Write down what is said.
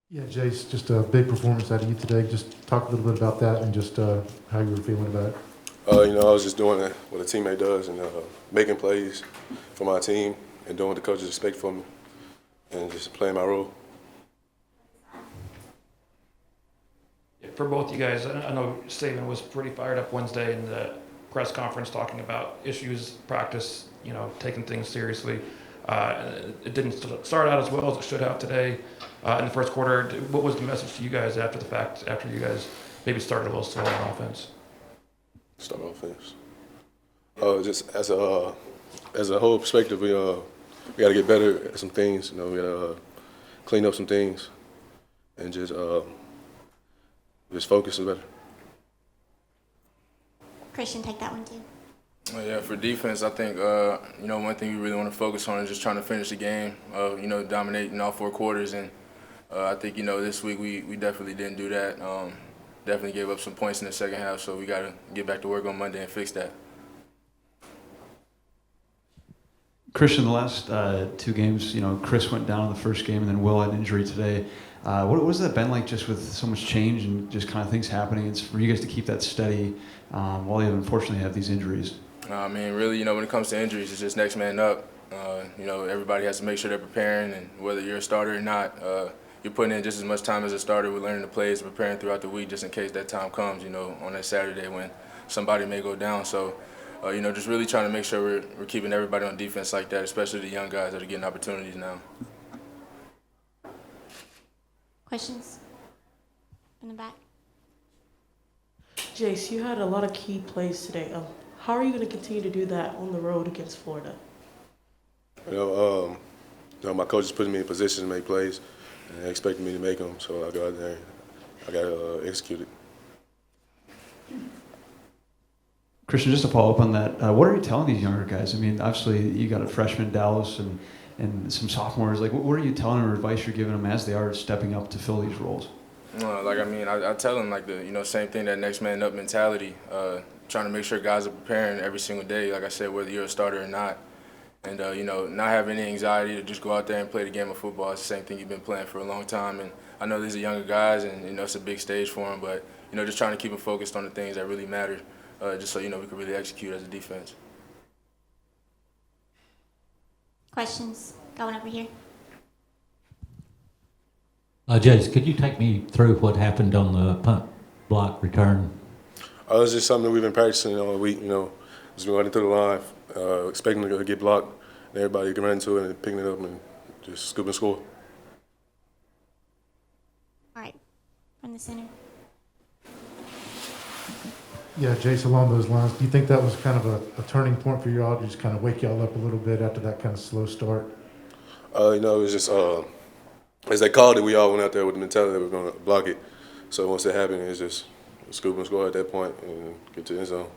Yeah, Jase, just a big performance out of you today. Just talk a little bit about that and just how you were feeling about it. I was just doing what a teammate does and making plays for my team and doing what the coaches expect from me and just playing my role. For both you guys, I know Saban was pretty fired up Wednesday in the press conference talking about issues, practice, taking things seriously. It didn't start out as well as it should have today in the first quarter. What was the message to you guys after the fact, after you guys maybe started a little slow on offense? Start offense. Just as a whole perspective, we got to get better at some things. We got to clean up some things and just focus better. Christian, take that one too. Yeah, for defense, I think one thing we really want to focus on is just trying to finish the game. Dominating all four quarters, and I think this week we definitely didn't do that. Definitely gave up some points in the second half, so we got to get back to work on Monday and fix that. Christian, the last two games, Chris went down in the first game, and then Will had an injury today. What has that been like, just with so much change and just kind of things happening? It's for you guys to keep that steady while you unfortunately have these injuries. Really, when it comes to injuries, it's just next man up. Everybody has to make sure they're preparing, and whether you're a starter or not, you're putting in just as much time as a starter with learning the plays, preparing throughout the week, just in case that time comes. On that Saturday when somebody may go down. So, just really trying to make sure we're keeping everybody on defense like that, especially the young guys that are getting opportunities now. Questions in the back? Jase, you had a lot of key plays today. How are you going to continue to do that on the road against Florida? My coach is putting me in position to make plays and expecting me to make them. So I go out there and I got to execute it. Christian, just to follow up on that, what are you telling these younger guys? I mean, obviously you got a freshman, Dallas, and some sophomores. Like, what are you telling them, or advice you're giving them as they are stepping up to fill these roles? I tell them the same thing, that next man up mentality. Trying to make sure guys are preparing every single day. Like I said, whether you're a starter or not, and not having any anxiety to just go out there and play the game of football. It's the same thing you've been playing for a long time. And I know these are younger guys, and it's a big stage for them. But just trying to keep them focused on the things that really matter, just so we can really execute as a defense. Questions? Going over here. Jase, could you take me through what happened on the punt block return? It's just something that we've been practicing all week. Just been running through the line, expecting to get blocked, and everybody can run into it and picking it up and just scoop and score. All right, from the center. Yeah, Jase, along those lines, do you think that was kind of a turning point for you all to just kind of wake y'all up a little bit after that kind of slow start? It was just as they called it, we all went out there with the mentality that we were going to block it. So once that happened, it was just scoop and score at that point and get to the end zone.